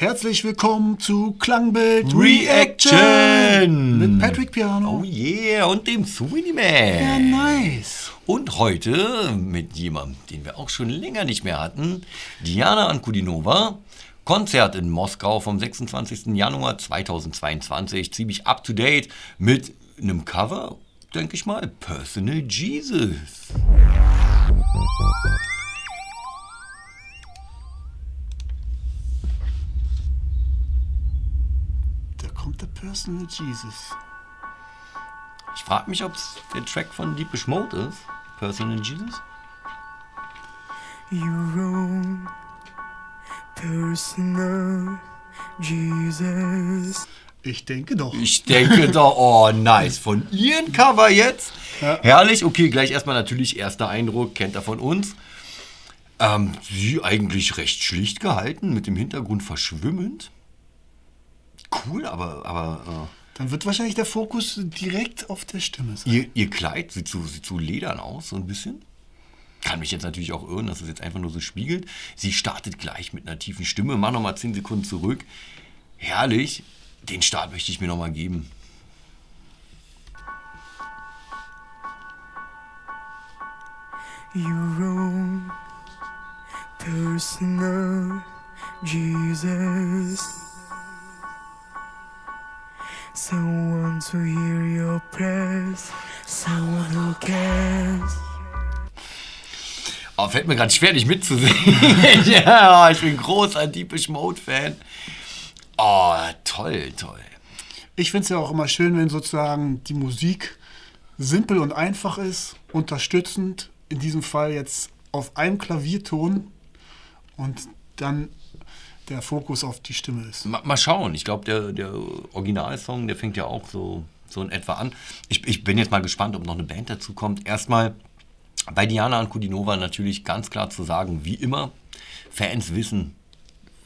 Herzlich willkommen zu Klangbild Reaction mit Patrick Piano. Oh yeah, und dem Sweeney Man. Ja, nice. Und heute mit jemandem, den wir auch schon länger nicht mehr hatten, Diana Ankudinova. Konzert in Moskau vom 26. Januar 2022. Ziemlich up to date mit einem Cover, denke ich mal, Personal Jesus. Da kommt der Personal Jesus. Ich frage mich, ob es der Track von Deepish Mode ist. Personal Jesus. Your own personal Jesus. Ich denke doch. Ich denke doch, oh nice, von ihren Cover jetzt. Ja. Herrlich, okay, gleich erstmal natürlich erster Eindruck, kennt er von uns. Sie eigentlich recht schlicht gehalten, mit dem Hintergrund verschwimmend. Cool, aber Dann wird wahrscheinlich der Fokus direkt auf der Stimme sein. ihr Kleid sieht so ledern aus, so ein bisschen. Kann mich jetzt natürlich auch irren, dass es jetzt einfach nur so spiegelt. Sie startet gleich mit einer tiefen Stimme. Mach nochmal 10 Sekunden zurück. Herrlich. Den Start möchte ich mir nochmal geben. Your own personal Jesus. Someone to hear your prayers, someone who cares. Oh, fällt mir gerade schwer, nicht mitzusingen. Ja, ich bin großer Deepish Mode-Fan. Oh, toll. Ich finde es ja auch immer schön, wenn sozusagen die Musik simpel und einfach ist, unterstützend, in diesem Fall jetzt auf einem Klavierton und dann der Fokus auf die Stimme ist. Mal schauen. Ich glaube, der Originalsong, der fängt ja auch so in etwa an. Ich bin jetzt mal gespannt, ob noch eine Band dazu kommt. Erstmal bei Diana Ankudinova natürlich ganz klar zu sagen, wie immer, Fans wissen,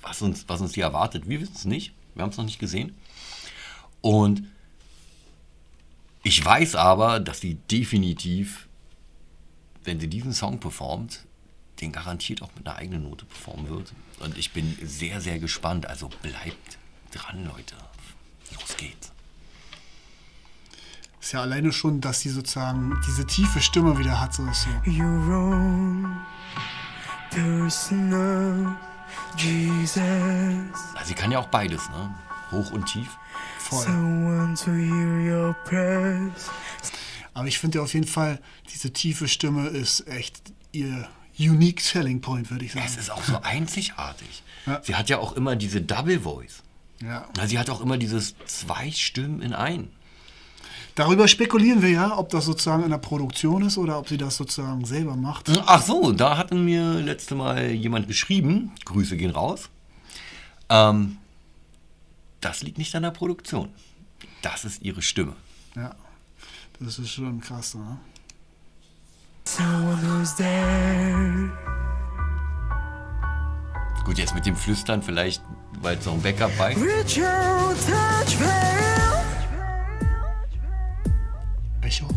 was uns hier erwartet. Wir wissen es nicht. Wir haben es noch nicht gesehen. Und ich weiß aber, dass sie definitiv, wenn sie diesen Song performt, den garantiert auch mit einer eigenen Note performen wird. Und ich bin sehr, sehr gespannt. Also bleibt dran, Leute. Los geht's. Ist ja alleine schon, dass sie sozusagen diese tiefe Stimme wieder hat. So. Your own personal Jesus. Also sie kann ja auch beides, ne? Hoch und tief. Voll. Someone to hear your prayers. Aber ich finde ja auf jeden Fall, diese tiefe Stimme ist echt ihr unique selling point, würde ich sagen. Es ist auch so einzigartig. Ja. Sie hat ja auch immer diese Double Voice. Ja. Sie hat auch immer dieses 2 Stimmen in ein. Darüber spekulieren wir ja, ob das sozusagen in der Produktion ist oder ob sie das sozusagen selber macht. Ach so, da hatte mir letzte Mal jemand geschrieben, Grüße gehen raus, das liegt nicht an der Produktion. Das ist ihre Stimme. Ja, das ist schon krass, ne? Someone who's there. Gut, jetzt mit dem Flüstern vielleicht, weil es noch ein Backup bei. Reach out, touch, feel. Echo.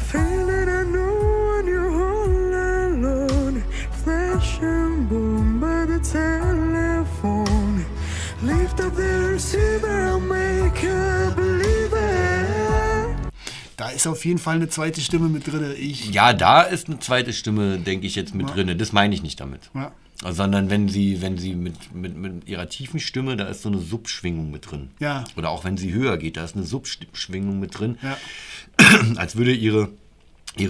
Feeling I know when you're all alone. Flesh and bone by the telephone. Lift up the receiver, I'll make a believer. Da ist auf jeden Fall eine zweite Stimme mit drin. Ja, da ist eine zweite Stimme, denke ich, jetzt mit drin. Das meine ich nicht damit. Ja. Sondern wenn sie mit ihrer tiefen Stimme, da ist so eine Subschwingung mit drin. Ja. Oder auch wenn sie höher geht, da ist eine Subschwingung mit drin. Ja. Als würde ihre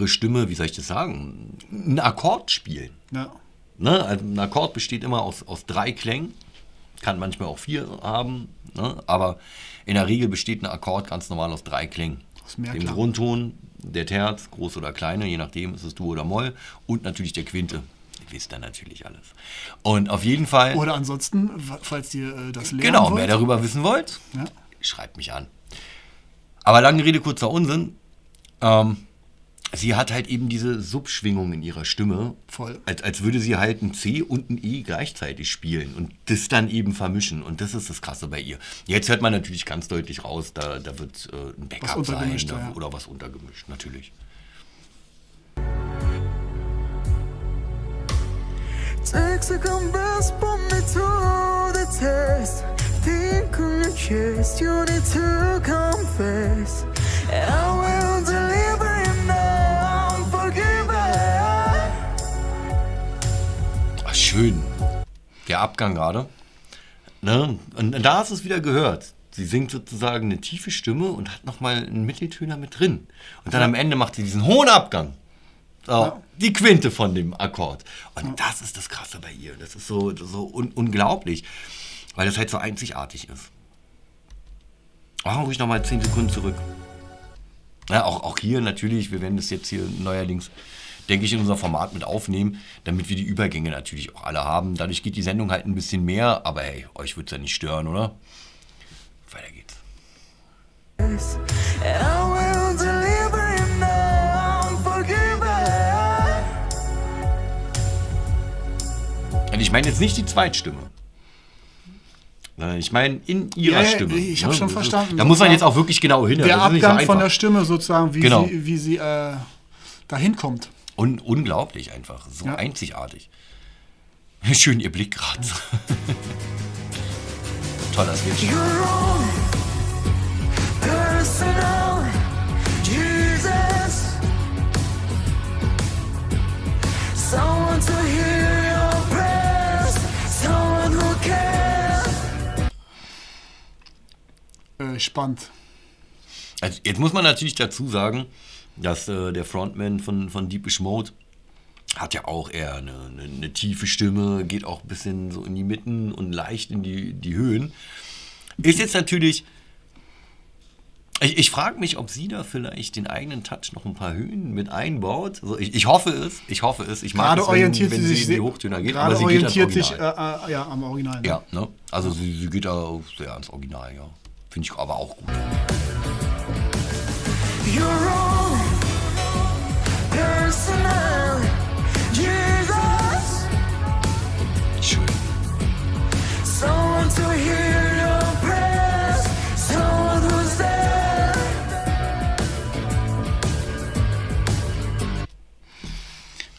Stimme, wie soll ich das sagen, einen Akkord spielen. Ja. Ne? Also ein Akkord besteht immer aus 3 Klängen, kann manchmal auch 4 haben, ne? Aber in der Regel besteht ein Akkord ganz normal aus 3 Klängen. Dem Mehrklang. Grundton, der Terz, groß oder kleine, je nachdem ist es Dur oder Moll, und natürlich der Quinte. Ihr wisst dann natürlich alles. Und auf jeden Fall... Oder ansonsten, falls ihr das lernen Genau, wollt. mehr darüber wissen wollt, Ja. schreibt mich an. Aber lange Rede, kurzer Unsinn. Sie hat halt eben diese Subschwingung in ihrer Stimme. Voll. Als würde sie halt ein C und ein E gleichzeitig spielen und das dann eben vermischen. Und das ist das Krasse bei ihr. Jetzt hört man natürlich ganz deutlich raus, da wird ein Backup sein untergemischt, ja. oder was untergemischt, natürlich. Takes a compass, put me to the test. chest, you need to confess. I will deliver you now, unforgiven. Ach, schön. Der Abgang gerade. Ne? Und da hast du es wieder gehört. Sie singt sozusagen eine tiefe Stimme und hat nochmal einen Mitteltöner mit drin. Und dann am Ende macht sie diesen hohen Abgang. So, die Quinte von dem Akkord. Und das ist das Krasse bei ihr. Das ist so unglaublich, weil das halt so einzigartig ist. Machen ruhig nochmal 10 Sekunden zurück. Ja, auch hier natürlich, wir werden das jetzt hier neuerdings, denke ich, in unser Format mit aufnehmen, damit wir die Übergänge natürlich auch alle haben. Dadurch geht die Sendung halt ein bisschen mehr, aber hey, euch wird es ja nicht stören, oder? Weiter geht's. I will deliver you now, unforgiven. Und ich meine jetzt nicht die Zweitstimme. Ich meine in ihrer Stimme. Ich habe schon verstanden. Da muss man jetzt auch wirklich genau hin. Der das ist nicht Abgang so von einfach. der Stimme sozusagen, wie sie dahin kommt. Und unglaublich einfach. So einzigartig. Schön ihr Blick gerade. Toller Switch. You're wrong, personal, Jesus. Someone to hear your prayers, someone who cares. Spannend. Also jetzt muss man natürlich dazu sagen, dass der Frontman von Deepish Mode hat ja auch eher eine tiefe Stimme, geht auch ein bisschen so in die Mitten und leicht in die Höhen. Ist jetzt natürlich, ich frage mich, ob sie da vielleicht den eigenen Touch noch ein paar Höhen mit einbaut. Also ich hoffe es. Ich mag Gerade es, orientiert wenn sie sich in die Hochtöner geht, gerade aber sie geht ans orientiert sich Original. am Original. Ne? Ja, ne? Also sie geht da sehr ans Original, ja. Finde ich aber auch gut. You're wrong, personal, Jesus. Schön. Someone to hear your prayers, someone who's there.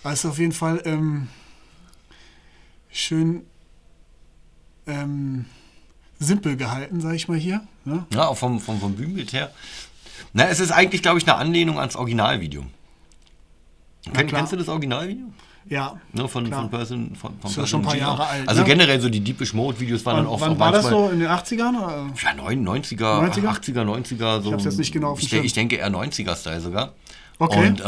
Also auf jeden Fall schön simpel gehalten, sage ich mal hier. Ne? Ja, auch vom Bühnenbild her. Na, es ist eigentlich, glaube ich, eine Anlehnung ans Originalvideo. Kennst du das Originalvideo? Ja. Ne, von klar. Person. Ist ja schon ein paar Jahre alt. Also ne? generell so die Deepish Mode Videos waren dann auch Wann auch war das manchmal. so? In den 80ern? Oder? Ja, 90er, 80er, 90er. So, Ich hab's jetzt nicht genau auf dem Schirm. Ich denke eher 90er-Style sogar. Okay. Und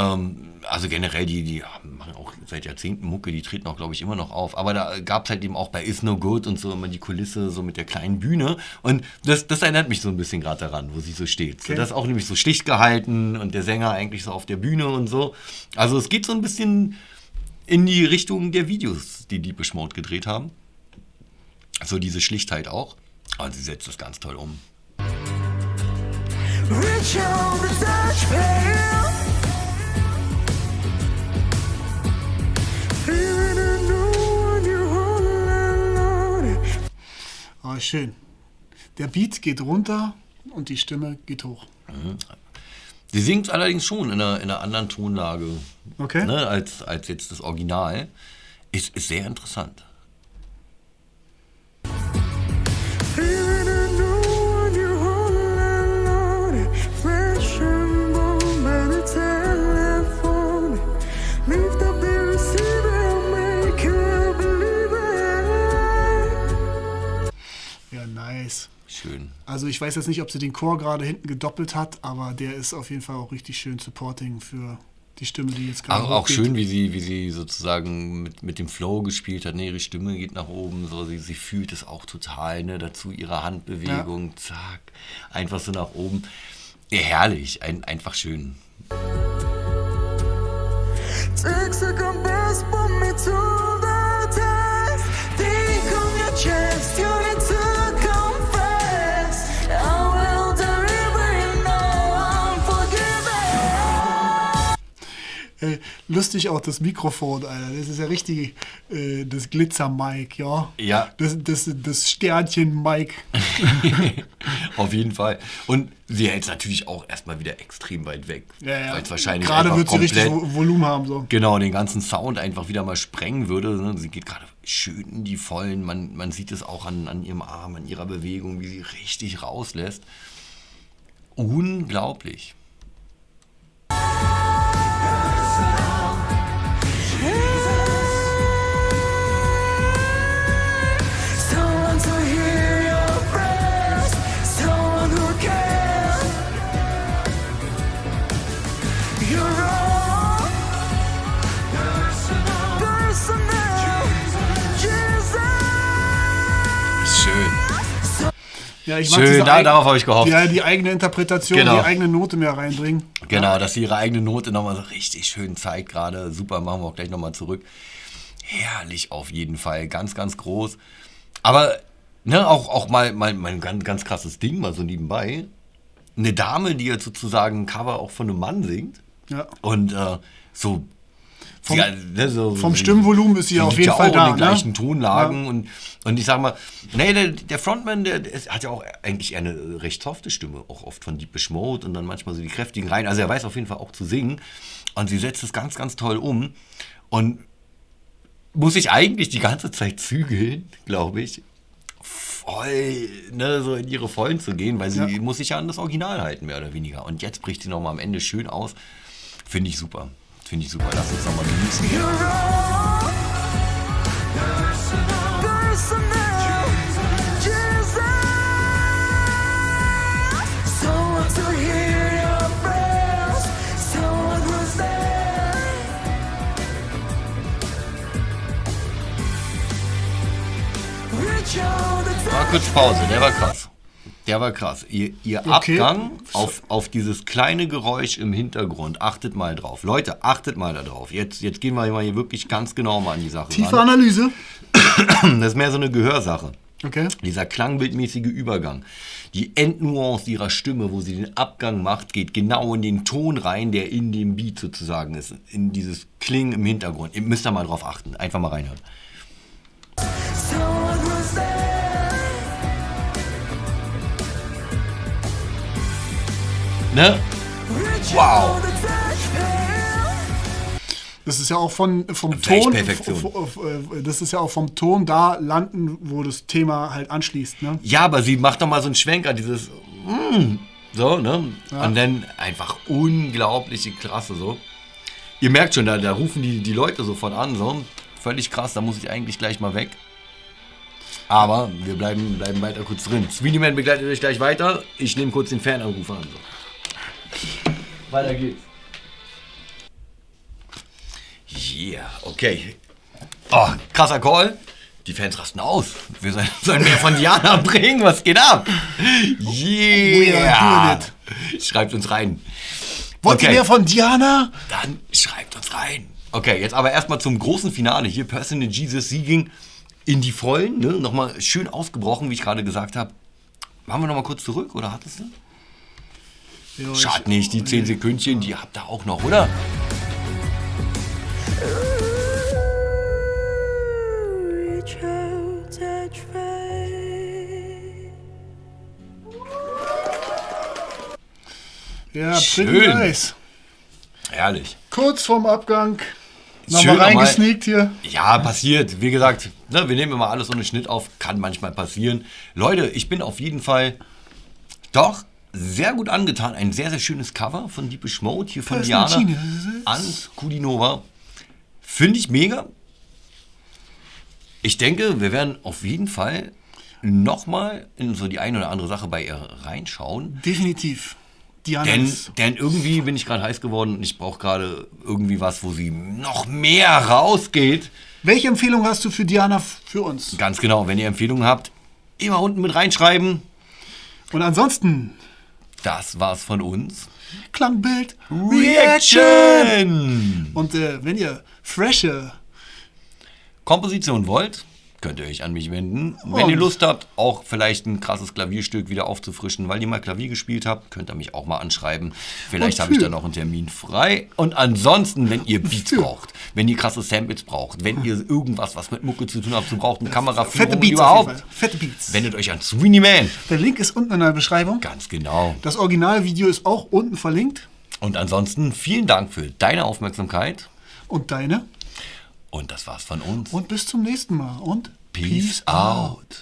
also generell, die machen auch seit Jahrzehnten Mucke, die treten auch, glaube ich, immer noch auf. Aber da gab es halt eben auch bei Is No Good und so immer die Kulisse so mit der kleinen Bühne. Und das erinnert mich so ein bisschen gerade daran, wo sie so steht. Okay. So, das ist auch nämlich so schlicht gehalten und der Sänger eigentlich so auf der Bühne und so. Also es geht so ein bisschen in die Richtung der Videos, die Deepish Mode gedreht haben. So diese Schlichtheit auch. Aber sie setzt das ganz toll um. Reach on the touchpad. Feeling a new one, you're all alone. Ah, schön. Der Beat geht runter und die Stimme geht hoch. Sie singt allerdings schon in einer anderen Tonlage, Okay. ne, als jetzt das Original. Ist sehr interessant. Feeling a new one, you're all alone. Flesh and bone by the telephone. Lift up the receiver, make you believe it. Ja, nice. Schön. Also ich weiß jetzt nicht, ob sie den Chor gerade hinten gedoppelt hat, aber der ist auf jeden Fall auch richtig schön supporting für die Stimme, die jetzt gerade Auch hochgeht. schön, wie sie sozusagen mit dem Flow gespielt hat. Ne, ihre Stimme geht nach oben, so, sie fühlt es auch total. Ne, dazu ihre Handbewegung, zack, einfach so nach oben. Ja, herrlich, einfach schön. Takes a compass, put me to the test. Think on your chest, you need to confess. I will deliver you now, unforgiven. Lustig auch das Mikrofon, Alter. Das ist ja richtig das Glitzer-Mic, ja. Ja. Das Sternchen-Mic. Auf jeden Fall. Und sie hält es natürlich auch erstmal wieder extrem weit weg. Ja. Weil es wahrscheinlich Gerade einfach wird sie richtig komplett, Volumen haben. So. genau, den ganzen Sound einfach wieder mal sprengen würde. Ne? Sie geht gerade schön in die Vollen. Man sieht es auch an ihrem Arm, an ihrer Bewegung, wie sie richtig rauslässt. Unglaublich. Someone to hear your prayers, someone who cares. You're all personal, Jesus. Schön. Ja, ich mag Schön, diese darauf habe ich gehofft. Ja, die eigene Interpretation, Genau. die eigene Note mehr reinbringen. Genau, dass sie ihre eigene Note nochmal so richtig schön zeigt gerade. Super, machen wir auch gleich nochmal zurück. Herrlich auf jeden Fall, ganz, ganz groß. Aber ne, auch mal ein ganz, ganz krasses Ding, mal so nebenbei. Eine Dame, die jetzt sozusagen ein Cover auch von einem Mann singt. Ja. Und so... Vom Stimmvolumen ist sie auf jeden Fall da. In den gleichen Ne? Tonlagen. Ja. Und ich sag mal, nee, der Frontman, der hat ja auch eigentlich eher eine recht softe Stimme, auch oft von Deepish Mode und dann manchmal so die kräftigen rein. Also er weiß auf jeden Fall auch zu singen. Und sie setzt es ganz, ganz toll um. Und muss sich eigentlich die ganze Zeit zügeln, glaube ich, voll, ne, so in ihre Vollen zu gehen, weil sie muss sich ja an das Original halten, mehr oder weniger. Und jetzt bricht sie nochmal am Ende schön aus. Finde ich super. Finde ich super. Lass uns nochmal genießen. War kurz Pause, der war krass. Der war krass. Ihr Abgang auf dieses kleine Geräusch im Hintergrund, achtet mal drauf. Leute, achtet mal da drauf. Jetzt gehen wir mal hier wirklich ganz genau mal an die Sache Tiefe ran. Analyse. Das ist mehr so eine Gehörsache. Okay. Dieser klangbildmäßige Übergang. Die Endnuance ihrer Stimme, wo sie den Abgang macht, geht genau in den Ton rein, der in dem Beat sozusagen ist. In dieses Klingen im Hintergrund. Ihr müsst da mal drauf achten. Einfach mal reinhören. Ne? Wow. Das ist ja auch vom Ton. Das ist ja auch vom Ton da landen, wo das Thema halt anschließt. Ne? Ja, aber sie macht doch mal so einen Schwenker, dieses so, ne? Ja. Und dann einfach unglaubliche Klasse so. Ihr merkt schon, da rufen die Leute sofort an, so. Völlig krass, da muss ich eigentlich gleich mal weg. Aber wir bleiben weiter kurz drin. Sweeneyman begleitet euch gleich weiter. Ich nehme kurz den Fananruf an. So. Weiter geht's. Yeah, okay. Oh, krasser Call. Die Fans rasten aus. Wir sollen mehr von Diana bringen. Was geht ab? Yeah. Schreibt uns rein. Wollt ihr mehr von Diana? Dann schreibt uns rein. Okay, jetzt aber erstmal zum großen Finale. Hier Personal Jesus, sie ging in die Vollen. Ne? Nochmal schön ausgebrochen, wie ich gerade gesagt habe. Machen wir nochmal kurz zurück, oder hattest du? Ja, schade nicht, die 10 Sekündchen, die habt ihr auch noch, oder? Ja, pretty nice. Herrlich. Kurz vorm Abgang. Nochmal reingesneakt hier. Ja, passiert. Wie gesagt, ne, wir nehmen immer alles ohne Schnitt auf. Kann manchmal passieren. Leute, ich bin auf jeden Fall doch sehr gut angetan. Ein sehr, sehr schönes Cover von Deepish Mode hier von Diana an Kudinova. Finde ich mega. Ich denke, wir werden auf jeden Fall nochmal in so die eine oder andere Sache bei ihr reinschauen. Definitiv. Denn irgendwie bin ich gerade heiß geworden und ich brauche gerade irgendwie was, wo sie noch mehr rausgeht. Welche Empfehlung hast du für Diana für uns? Ganz genau, wenn ihr Empfehlungen habt, immer unten mit reinschreiben. Und ansonsten, das war's von uns. Klangbild Reaction! Und wenn ihr frische Komposition wollt, könnt ihr euch an mich wenden. Wenn ihr Lust habt, auch vielleicht ein krasses Klavierstück wieder aufzufrischen, weil ihr mal Klavier gespielt habt, könnt ihr mich auch mal anschreiben. Vielleicht habe ich da noch einen Termin frei. Und ansonsten, wenn ihr Beats braucht, wenn ihr krasse Samples braucht, wenn ihr irgendwas, was mit Mucke zu tun habt, braucht eine Kameraführung fette Beats überhaupt, fette Beats. wendet euch an Sweeneyman. Der Link ist unten in der Beschreibung. Ganz genau. Das Originalvideo ist auch unten verlinkt. Und ansonsten vielen Dank für deine Aufmerksamkeit. Und deine. Und das war's von uns. Und bis zum nächsten Mal. Und Peace out.